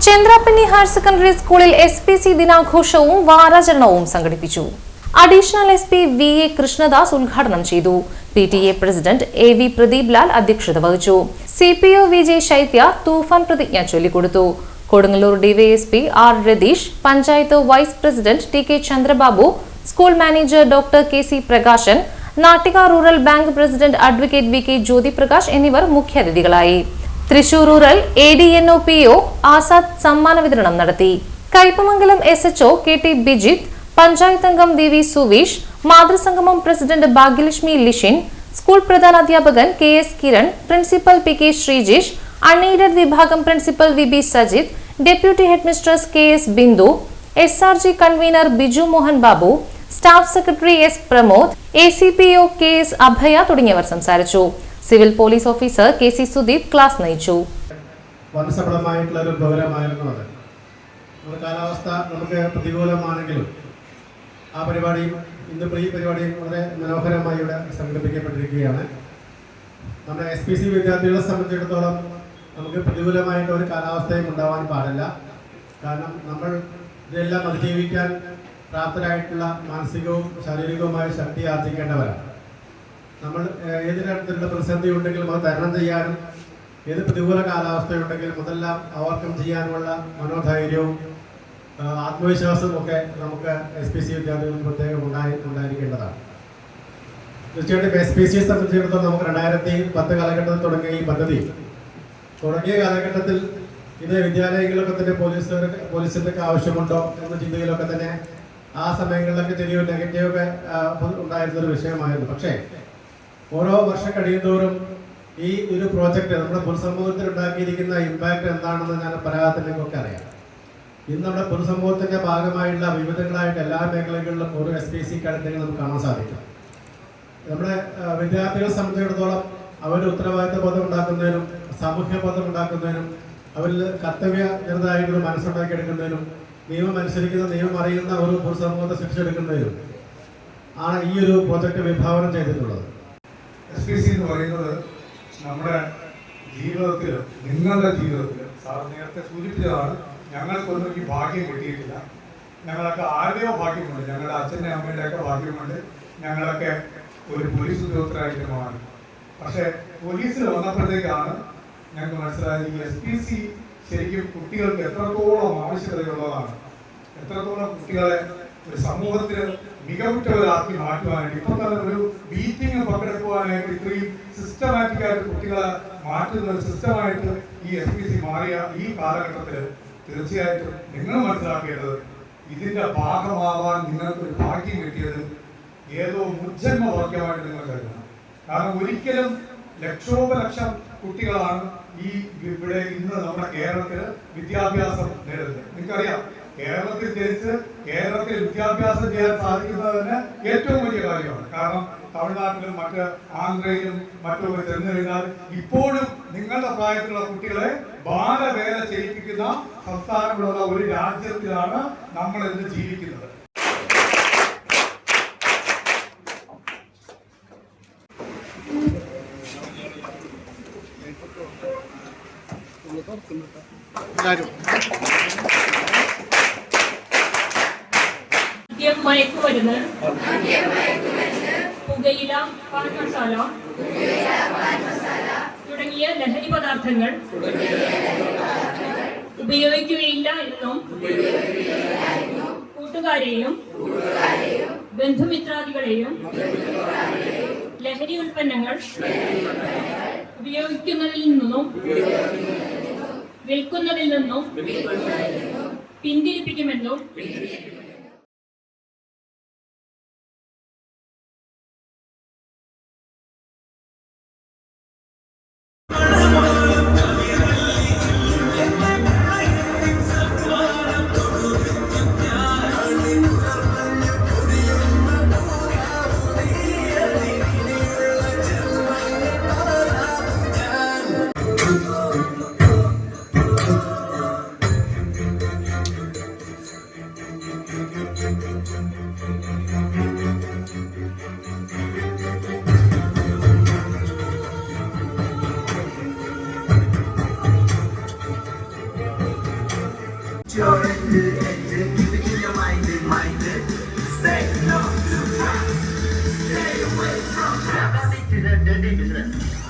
Chendrapani Higher Secondary School SPC ദിനാഘോഷവും വാരാചരണവും സംഘടിപ്പിച്ചു. Additional SP VA Krishnadas ഉദ്ഘാടനം ചെയ്തു. PTA president AV Pradeep Lal അധ്യക്ഷത വഹിച്ചു. CPO VJ ശൈത്യ തൂഫാൻ പ്രതിജ്ഞ ചൊല്ലിക്കൊടുത്തു. Kodungallur DYSP R Ratheesh, panchayat vice president TK Chandrababu, school manager doctor KC Prakashan, Nattika rural bank president advocate VK Jyothi Prakash എന്നിവർ മുഖ്യാതിഥികളായി. തൃശൂർ റൂറൽ ADNOPO ആസാദ് സമ്മാന വിതരണം നടത്തി. കൈപ്പമംഗലം SHO KT ബിജിത്ത്, പഞ്ചായത്ത് അംഗം VV സുവീഷ്, മാതൃസംഗമം പ്രസിഡന്റ് ഭാഗ്യലക്ഷ്മി ലിഷിൻ, സ്കൂൾ പ്രധാനാധ്യാപകൻ KS Kiran, principal PK Sreejesh, unaided വിഭാഗം principal VB Sajith, deputy headmistress KS Bindu, SRG convener Biju Mohan Babu, staff secretary S Pramod, ACPO KS Abhaya തുടങ്ങിയവർ സംസാരിച്ചു. Civil police officer KC Sudeep class നയിച്ചു. വനസഫലമായിട്ടുള്ള ഒരു പ്രോഗ്രാമായിരുന്നു അത്. നമ്മുടെ കാലാവസ്ഥ നമുക്ക് പ്രതികൂലമാണെങ്കിലും ആ പരിപാടിയും ഈ പരിപാടിയും വളരെ മനോഹരമായി ഇവിടെ സംഘടിപ്പിക്കപ്പെട്ടിരിക്കുകയാണ്. നമ്മുടെ SPC വിദ്യാർത്ഥികളെ സംബന്ധിച്ചിടത്തോളം നമുക്ക് പ്രതികൂലമായിട്ട് ഒരു കാലാവസ്ഥയും ഉണ്ടാവാൻ പാടില്ല. കാരണം നമ്മൾ ഇതെല്ലാം അതിജീവിക്കാൻ പ്രാപ്തരായിട്ടുള്ള മാനസികവും ശാരീരികവുമായ ശക്തി ആർജിക്കേണ്ടവരാണ്. നമ്മൾ ഏത് തരത്തിലുള്ള പ്രതിസന്ധി ഉണ്ടെങ്കിലും അത് തരണം ചെയ്യാനും ഏത് പ്രതികൂല കാലാവസ്ഥയുണ്ടെങ്കിലും അതെല്ലാം ഓവർകം ചെയ്യാനുമുള്ള മനോധൈര്യവും ആത്മവിശ്വാസവും ഒക്കെ നമുക്ക് SPC വിദ്യാർത്ഥികൾക്ക് പ്രത്യേകം ഉണ്ടായിരിക്കേണ്ടതാണ്. തീർച്ചയായിട്ടും SPCയെ സംബന്ധിച്ചിടത്തോളം നമുക്ക് 2010 കാലഘട്ടത്തിൽ തുടങ്ങിയ ഈ പദ്ധതി തുടങ്ങിയ കാലഘട്ടത്തിൽ ഇത് വിദ്യാലയങ്ങളിലൊക്കെ തന്നെ പോലീസിന്റെ ഒക്കെ ആവശ്യമുണ്ടോ എന്ന ചിന്തയിലൊക്കെ തന്നെ ആ സമയങ്ങളിലൊക്കെ ചെറിയ നെഗറ്റീവൊക്കെ ഉണ്ടായിരുന്നൊരു വിഷയമായിരുന്നു. പക്ഷേ ഓരോ വർഷം കഴിയുന്തോറും ഈ ഒരു പ്രോജക്റ്റ് നമ്മുടെ പൊതുസമൂഹത്തിൽ ഉണ്ടാക്കിയിരിക്കുന്ന ഇമ്പാക്ട് എന്താണെന്ന് ഞാൻ പറയാത്തിലേക്കൊക്കെ അറിയാം. ഇന്ന് നമ്മുടെ പൊതുസമൂഹത്തിന്റെ ഭാഗമായുള്ള വിവിധങ്ങളായിട്ട് എല്ലാ മേഖലകളിലും ഓരോ SPC കാര്യങ്ങൾ നമുക്ക് കാണാൻ സാധിക്കും. നമ്മുടെ വിദ്യാർത്ഥികളെ സംബന്ധിച്ചിടത്തോളം അവരുടെ ഉത്തരവാദിത്ത ബോധം ഉണ്ടാക്കുന്നതിനും സാമൂഹ്യ ബോധം ഉണ്ടാക്കുന്നതിനും അവരിൽ കർത്തവ്യ ജനതായിട്ട് മനസ്സുണ്ടാക്കിയെടുക്കുന്നതിനും നിയമം അനുസരിക്കുന്ന നിയമം അറിയുന്ന ഒരു പൊതുസമൂഹത്തെ സൃഷ്ടിച്ചെടുക്കുന്നതിനും ആണ് ഈ ഒരു പ്രോജക്റ്റ് വിഭാവനം ചെയ്തിട്ടുള്ളത്. SPC എന്ന് പറയുന്നത് നമ്മുടെ ജീവിതത്തിൽ, നിങ്ങളുടെ ജീവിതത്തിൽ സാർ നേരത്തെ സൂചിപ്പിച്ചതാണ്. ഞങ്ങൾക്കൊന്നും ഈ ഭാഗ്യം കിട്ടിയിട്ടില്ല. ഞങ്ങളൊക്കെ ആരുടെയോ ഭാഗ്യമുണ്ട്, ഞങ്ങളുടെ അച്ഛൻ്റെ അമ്മയുടെയൊക്കെ ഭാഗ്യമുണ്ട്. ഞങ്ങളൊക്കെ ഒരു പോലീസ് ഉദ്യോഗസ്ഥരായിട്ട് മാറി. പക്ഷേ പോലീസിൽ വന്നപ്പോഴത്തേക്കാണ് ഞങ്ങൾക്ക് മനസ്സിലായത് ഈ SPC ശരിക്കും കുട്ടികൾക്ക് എത്രത്തോളം ആവശ്യകതയുള്ളതാണ്, എത്രത്തോളം കുട്ടികളെ ഒരു സമൂഹത്തിന് മികവുറ്റവരാക്കി മാറ്റുവാനായിട്ട് ഇപ്പോൾ തന്നെ ഒരു മീറ്റിംഗ് പങ്കെടുക്കുവാനായിട്ട് ഇത്രയും സിസ്റ്റമാറ്റിക്കായിട്ട് കുട്ടികളെ മാറ്റുന്ന ഒരു സിസ്റ്റമായിട്ട് ഈ SPC മാറിയ ഈ കാലഘട്ടത്തിൽ തീർച്ചയായിട്ടും നിങ്ങൾ മനസ്സിലാക്കേണ്ടത് ഇതിൻ്റെ ഭാഗമാവാൻ നിങ്ങൾക്കൊരു ഭാഗ്യം കിട്ടിയത് ഏതോ മുജ്ജന്മ ഭാഗ്യമായിട്ട് നിങ്ങൾ കരുതണം. കാരണം ഒരിക്കലും ലക്ഷോപലക്ഷം കുട്ടികളാണ് ഈ ഇവിടെ ഇന്ന് നമ്മുടെ കേരളത്തിൽ വിദ്യാഭ്യാസം നേടുന്നത്. നിങ്ങൾക്കറിയാം, കേരളത്തിൽ ജനിച്ച് കേരളത്തിൽ വിദ്യാഭ്യാസം ചെയ്യാൻ സാധിക്കുന്നത് തന്നെ ഏറ്റവും വലിയ കാര്യമാണ്. കാരണം തമിഴ്നാട്ടിലും മറ്റ് ആന്ധ്രയിലും മറ്റുമൊക്കെ ചെന്ന് കഴിഞ്ഞാൽ ഇപ്പോഴും നിങ്ങളുടെ പ്രായത്തിലുള്ള കുട്ടികളെ ബാലവേല ചെയ്യിപ്പിക്കുന്ന സംസ്ഥാനങ്ങളുള്ള ഒരു രാജ്യത്തിലാണ് നമ്മൾ ഇന്ന് ജീവിക്കുന്നത്. മയക്കുമരുന്ന്, പുകയില, പാൻമസാല തുടങ്ങിയ ലഹരി പദാർത്ഥങ്ങൾ ഉപയോഗിക്കുകയില്ല എന്നും കൂട്ടുകാരെയും ബന്ധുമിത്രാദികളെയും ലഹരി ഉൽപ്പന്നങ്ങൾ ഉപയോഗിക്കുന്നതിൽ നിന്നും വിൽക്കുന്നതിൽ നിന്നും പിന്തിരിപ്പിക്കുമെന്നും your end, keep it in your mind. Say no to drugs, stay away from drugs. Never make it a dirty business.